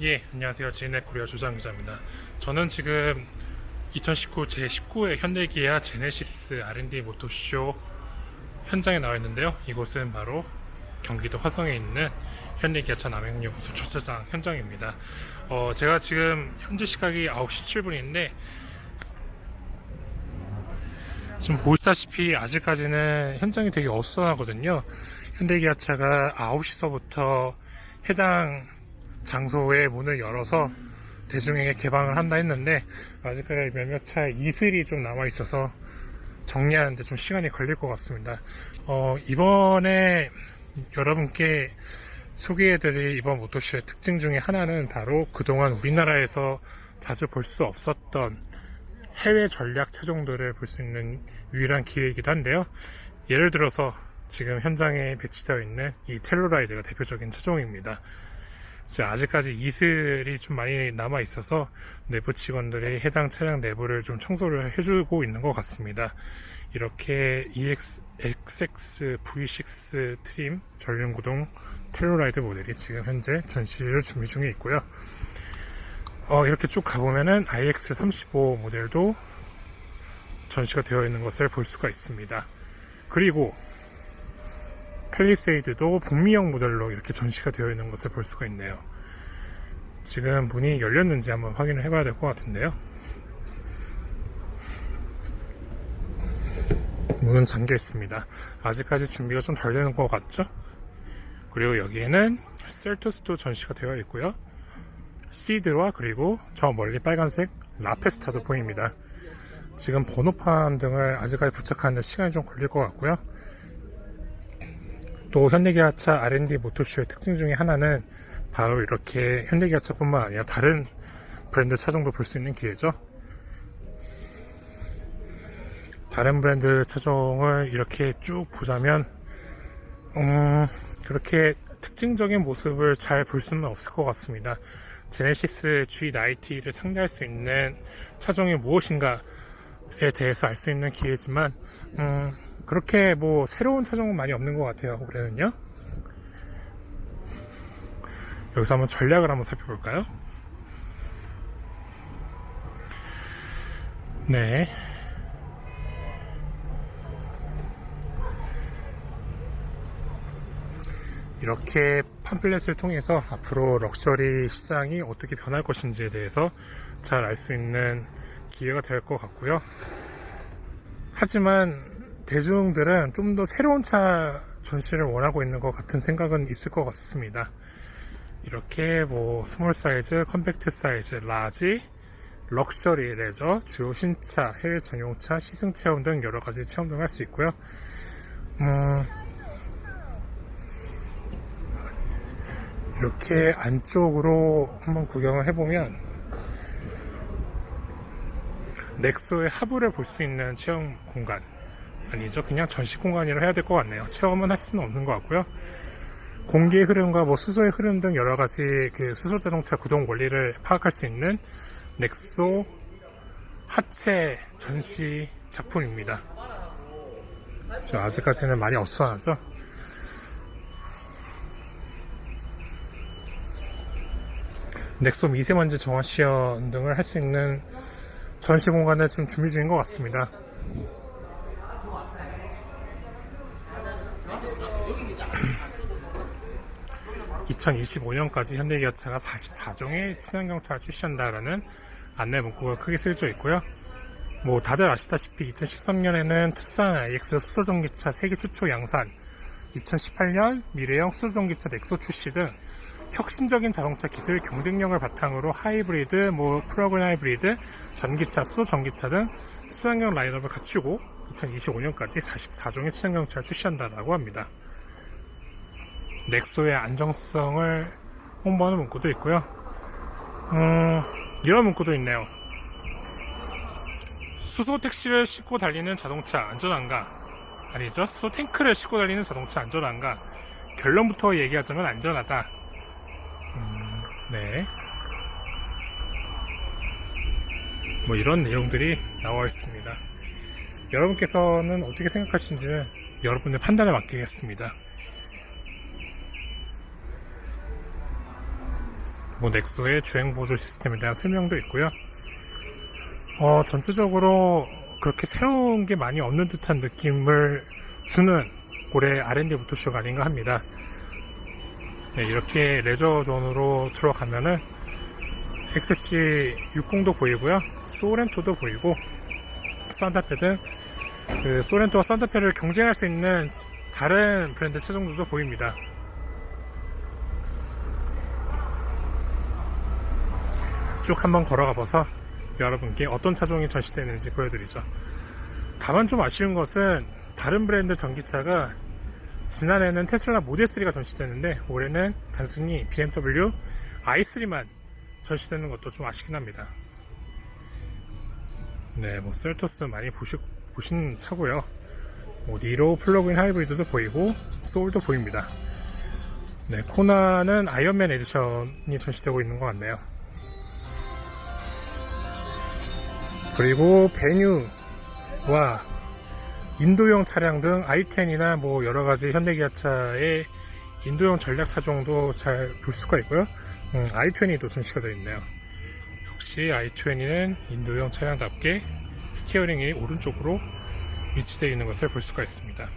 예, 안녕하세요. 지인의 코리아 조장 기자입니다. 저는 지금 2019 제19회 현대기아 제네시스 R&D 모터쇼 현장에 나와 있는데요. 이곳은 바로 경기도 화성에 있는 현대기아차 남행연구소 주차장 현장입니다. 제가 지금 현재 시각이 9시 7분인데 지금 보시다시피 아직까지는 현장이 되게 어수선하거든요. 현대기아차가 9시서부터 해당 장소의 문을 열어서 대중에게 개방을 한다 했는데 아직까지 몇몇 차에 이슬이 좀 남아 있어서 정리하는데 좀 시간이 걸릴 것 같습니다. 이번에 여러분께 소개해드릴 이번 모터쇼의 특징 중에 하나는 바로 그동안 우리나라에서 자주 볼 수 없었던 해외 전략 차종들을 볼 수 있는 유일한 기회이기도 한데요. 예를 들어서 지금 현장에 배치되어 있는 이 텔루라이드가 대표적인 차종입니다. 아직까지 이슬이 좀 많이 남아 있어서 내부 직원들이 해당 차량 내부를 좀 청소를 해주고 있는 것 같습니다. 이렇게 XX V6 트림 전륜구동 텔루라이드 모델이 지금 현재 전시를 준비 중에 있고요. 이렇게 쭉 가보면은 iX35 모델도 전시가 되어 있는 것을 볼 수가 있습니다. 그리고 팰리세이드도 북미형 모델로 이렇게 전시가 되어 있는 것을 볼 수가 있네요. 지금 문이 열렸는지 한번 확인을 해봐야 될 것 같은데요. 문은 잠겨 있습니다. 아직까지 준비가 좀 덜 되는 것 같죠? 그리고 여기에는 셀토스도 전시가 되어 있고요. 시드와 그리고 저 멀리 빨간색 라페스타도 보입니다. 지금 번호판 등을 아직까지 부착하는데 시간이 좀 걸릴 것 같고요. 또 현대기아차 R&D 모터쇼의 특징 중에 하나는 바로 이렇게 현대기아차뿐만 아니라 다른 브랜드 차종도 볼 수 있는 기회죠. 다른 브랜드 차종을 이렇게 쭉 보자면 그렇게 특징적인 모습을 잘 볼 수는 없을 것 같습니다. 제네시스 G90를 상대할 수 있는 차종이 무엇인가에 대해서 알 수 있는 기회지만 그렇게 뭐 새로운 차종은 많이 없는 것 같아요. 올해는요. 여기서 한번 전략을 한번 살펴볼까요? 네. 이렇게 팜플렛을 통해서 앞으로 럭셔리 시장이 어떻게 변할 것인지에 대해서 잘 알 수 있는 기회가 될 것 같고요. 하지만 대중들은 좀 더 새로운 차 전시를 원하고 있는 것 같은 생각은 있을 것 같습니다. 이렇게 뭐 스몰 사이즈, 컴팩트 사이즈, 라지, 럭셔리, 레저, 주요 신차, 해외 전용차, 시승 체험 등 여러 가지 체험 등을 할 수 있고요. 이렇게 안쪽으로 한번 구경을 해보면 넥소의 하부를 볼 수 있는 체험 공간, 아니죠, 그냥 전시 공간이라 해야 될 것 같네요. 체험은 할 수는 없는 것 같고요. 공기의 흐름과 뭐 수소의 흐름 등 여러 가지 그 수소 자동차 구동 원리를 파악할 수 있는 넥소 하체 전시 작품입니다. 지금 아직까지는 많이 어수선하죠. 넥소 미세먼지 정화 시연 등을 할 수 있는 전시 공간을 지금 준비 중인 것 같습니다. (2025년까지) 현대기아차가 44종의 친환경차를 출시한다라는 안내 문구가 크게 쓰여져 있고요. 뭐 다들 아시다시피 2013년에는 투싼 iX 수소전기차 세계 최초 양산, 2018년 미래형 수소전기차 넥소 출시 등 혁신적인 자동차 기술 경쟁력을 바탕으로 하이브리드, 플러그인 하이브리드, 전기차, 수소전기차 등 친환경 라인업을 갖추고 2025년까지 44종의 친환경차를 출시한다라고 합니다. 넥소의 안정성을 홍보하는 문구도 있고요. 이런 문구도 있네요. 수소 택시를 싣고 달리는 자동차 안전한가? 아니죠. 수소 탱크를 싣고 달리는 자동차 안전한가? 결론부터 얘기하자면 안전하다. 네. 뭐 이런 내용들이 나와 있습니다. 여러분께서는 어떻게 생각하시는지는 여러분의 판단에 맡기겠습니다. 뭐 넥소의 주행 보조 시스템에 대한 설명도 있고요. 전체적으로 그렇게 새로운 게 많이 없는 듯한 느낌을 주는 올해 R&D 모터쇼가 아닌가 합니다. 네, 이렇게 레저 존으로 들어가면은 XC60도 보이고요, 소렌토도 보이고, 산타페 등 그 소렌토와 산타페를 경쟁할 수 있는 다른 브랜드 차종들도 보입니다. 쭉 한번 걸어가 봐서 여러분께 어떤 차종이 전시되는지 보여드리죠. 다만 좀 아쉬운 것은 다른 브랜드 전기차가 지난해는 테슬라 모델 3가 전시됐는데 올해는 단순히 BMW i3만 전시되는 것도 좀 아쉽긴 합니다. 네, 뭐 셀토스 많이 보신 차고요. 뭐 니로 플러그인 하이브리드도 보이고 소울도 보입니다. 네, 코나는 아이언맨 에디션이 전시되고 있는 것 같네요. 그리고 베뉴와 인도용 차량 등 i10이나 뭐 여러가지 현대기아차의 인도용 전략 차종도 잘 볼 수가 있고요. i20도 전시가 되어 있네요. 역시 i20는 인도용 차량답게 스티어링 휠이 오른쪽으로 위치되어 있는 것을 볼 수가 있습니다.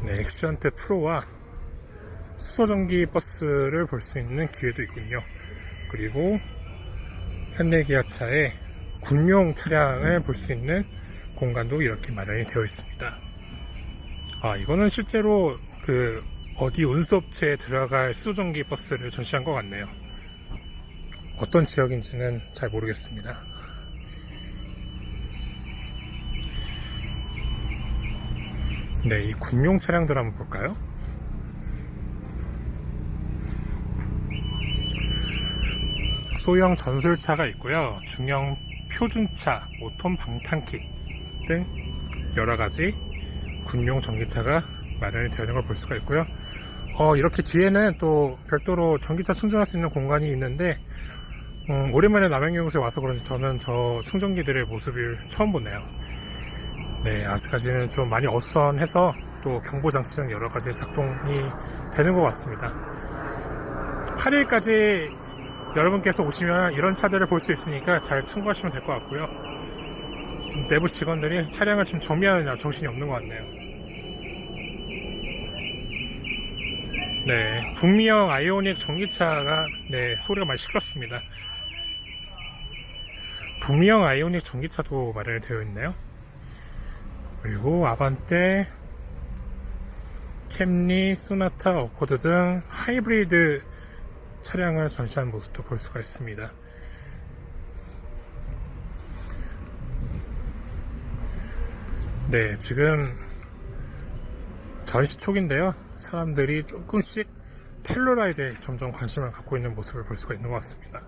네, 엑시언트 프로와 수소전기 버스를 볼 수 있는 기회도 있군요. 그리고 현대기아차의 군용 차량을 볼 수 있는 공간도 이렇게 마련이 되어 있습니다. 이거는 실제로 어디 운수업체에 들어갈 수소전기 버스를 전시한 것 같네요. 어떤 지역인지는 잘 모르겠습니다. 네, 이 군용 차량들 한번 볼까요? 소형 전솔차가 있고요. 중형 표준차, 5톤 방탄키 등 여러가지 군용 전기차가 마련이 되어 있는 걸 볼 수가 있고요. 이렇게 뒤에는 또 별도로 전기차 충전할 수 있는 공간이 있는데 오랜만에 남양유업소에 와서 그런지 저는 저 충전기들의 모습을 처음 보네요. 네, 아직까지는 좀 많이 어수선해서 또 경보장치 등 여러가지 작동이 되는 것 같습니다. 8일까지 여러분께서 오시면 이런 차들을 볼 수 있으니까 잘 참고하시면 될 것 같고요. 지금 내부 직원들이 차량을 좀 정비하느냐 정신이 없는 것 같네요. 네, 북미형 아이오닉 전기차가 소리가 많이 시끄럽습니다. 북미형 아이오닉 전기차도 마련이 되어 있네요. 그리고 아반떼, 캠리, 소나타, 어코드 등 하이브리드 차량을 전시한 모습도 볼 수가 있습니다. 네, 지금 전시 초기인데요. 사람들이 조금씩 텔러라이드에 점점 관심을 갖고 있는 모습을 볼 수가 있는 것 같습니다.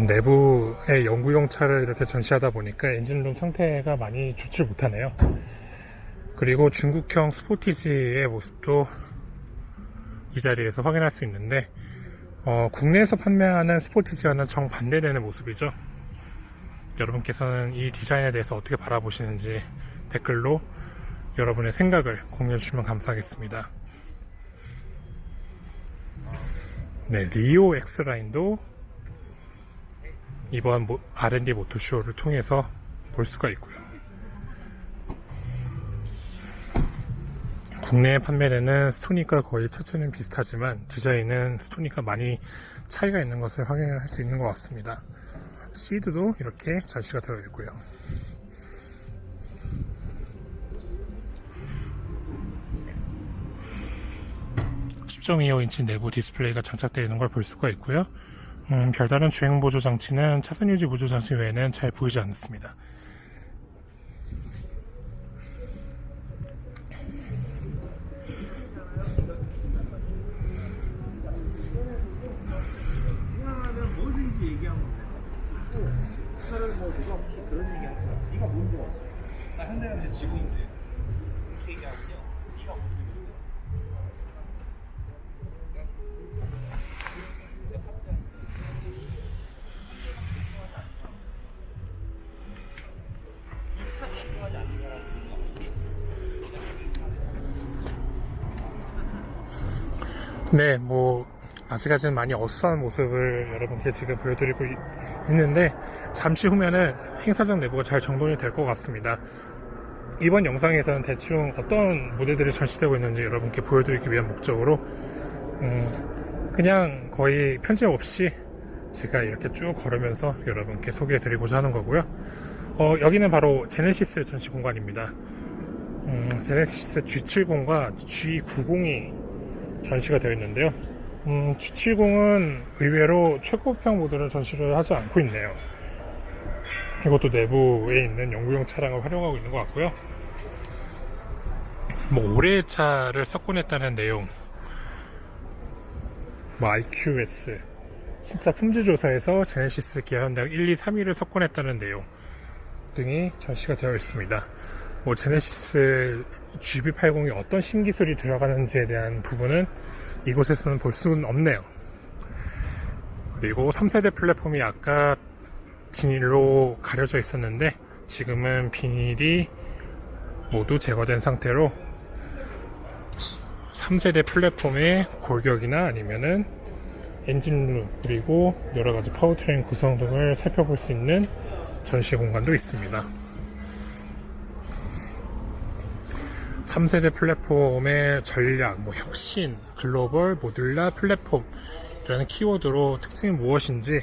내부의 연구용 차를 이렇게 전시하다 보니까 엔진룸 상태가 많이 좋지 못하네요. 그리고 중국형 스포티지의 모습도 이 자리에서 확인할 수 있는데 국내에서 판매하는 스포티지와는 정반대되는 모습이죠. 여러분께서는 이 디자인에 대해서 어떻게 바라보시는지 댓글로 여러분의 생각을 공유해 주시면 감사하겠습니다. 네, 리오 X라인도 이번 R&D 모터쇼를 통해서 볼 수가 있고요. 국내에 판매되는 스토닉과 거의 차체는 비슷하지만 디자인은 스토닉과 많이 차이가 있는 것을 확인할 수 있는 것 같습니다. 시드도 이렇게 전시가 되어 있고요. (10.25인치) 내부 디스플레이가 장착되어 있는 걸 볼 수가 있고요. 별다른 주행 보조 장치는 차선 유지 보조 장치 외에는 잘 보이지 않습니다. 차를 뭐 누가 그런 얘기 했어. 네가 뭔데? 나 현대감시 지구인데. 네, 뭐 아직까지는 많이 어수선한 모습을 여러분께 지금 보여드리고 있는데 잠시 후면은 행사장 내부가 잘 정돈이 될 것 같습니다. 이번 영상에서는 대충 어떤 모델들이 전시되고 있는지 여러분께 보여드리기 위한 목적으로 그냥 거의 편집 없이 제가 이렇게 쭉 걸으면서 여러분께 소개해드리고자 하는 거고요. 여기는 바로 제네시스 전시 공간입니다. 제네시스 G70과 G90이 전시가 되어 있는데요. G70은 의외로 최고평 모델을 전시를 하지 않고 있네요. 이것도 내부에 있는 연구용 차량을 활용하고 있는 것 같고요. 뭐 올해의 차를 석권했다는 내용, 뭐 IQS 신차 품질조사에서 제네시스, 기아, 현대 1, 2, 3위를 석권했다는 내용 등이 전시가 되어 있습니다. 뭐 제네시스 GB80이 어떤 신기술이 들어가는지에 대한 부분은 이곳에서는 볼 수는 없네요. 그리고 3세대 플랫폼이 아까 비닐로 가려져 있었는데 지금은 비닐이 모두 제거된 상태로 3세대 플랫폼의 골격이나 아니면은 엔진룸 그리고 여러가지 파워트레인 구성 등을 살펴볼 수 있는 전시 공간도 있습니다. 3세대 플랫폼의 전략, 뭐 혁신, 글로벌, 모듈라 플랫폼이라는 키워드로 특징이 무엇인지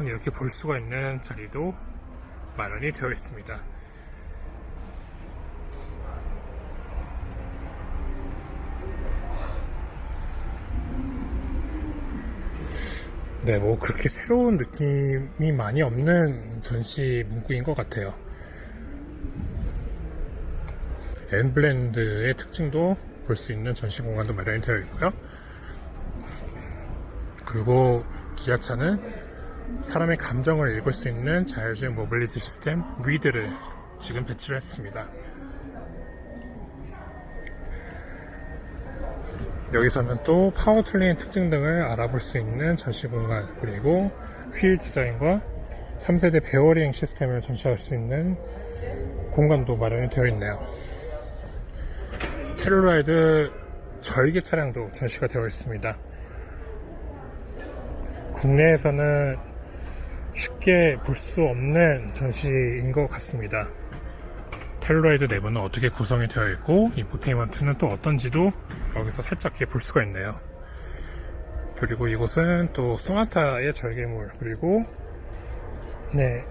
이렇게 볼 수가 있는 자리도 마련이 되어 있습니다. 네, 뭐 그렇게 새로운 느낌이 많이 없는 전시 문구인 것 같아요. 엔블랜드의 특징도 볼 수 있는 전시 공간도 마련이 되어 있고요. 그리고 기아차는 사람의 감정을 읽을 수 있는 자율주행 모빌리티 시스템 위드를 지금 배치를 했습니다. 여기서는 또 파워툴링의 특징 등을 알아볼 수 있는 전시 공간, 그리고 휠 디자인과 3세대 베어링 시스템을 전시할 수 있는 공간도 마련이 되어 있네요. 텔루라이드 절개 차량도 전시가 되어 있습니다. 국내에서는 쉽게 볼 수 없는 전시인 것 같습니다. 텔루라이드 내부는 어떻게 구성이 되어 있고 인포테인먼트는 또 어떤지도 여기서 살짝 볼 수가 있네요. 그리고 이곳은 또 소나타의 절개물, 그리고 네,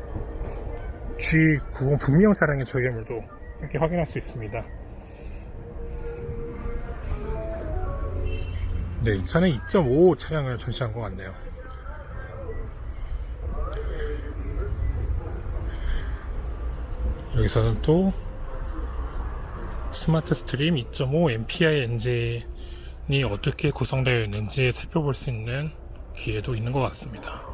G90 북미형 차량의 절개물도 이렇게 확인할 수 있습니다. 네, 이 차는 2.5 차량을 전시한 것 같네요. 여기서는 또 스마트 스트림 2.5 MPI 엔진이 어떻게 구성되어 있는지 살펴볼 수 있는 기회도 있는 것 같습니다.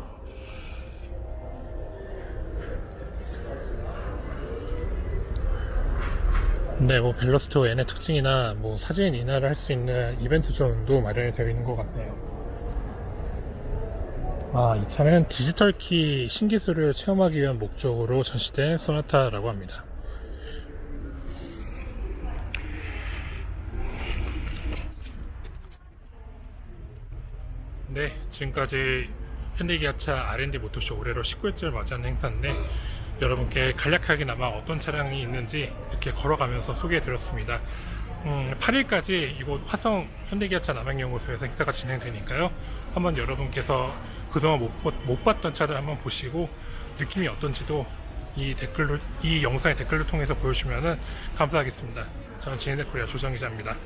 네, 뭐 벨로스터 N의 특징이나 뭐 사진 인화를 할 수 있는 이벤트 존도 마련이 되어 있는 것 같네요. 이 차는 디지털 키 신기술을 체험하기 위한 목적으로 전시된 소나타라고 합니다. 네, 지금까지 현대기아차 R&D 모터쇼 올해로 19회째를 맞이하는 행사인데 여러분께 간략하게나마 어떤 차량이 있는지 이렇게 걸어가면서 소개해드렸습니다. 8일까지 이곳 화성 현대기아차 남양연구소에서 행사가 진행되니까요. 한번 여러분께서 그동안 못 봤던 차들 한번 보시고 느낌이 어떤지도 이 영상의 댓글을 통해서 보여주시면 감사하겠습니다. 저는 지네코리아 조정기자입니다.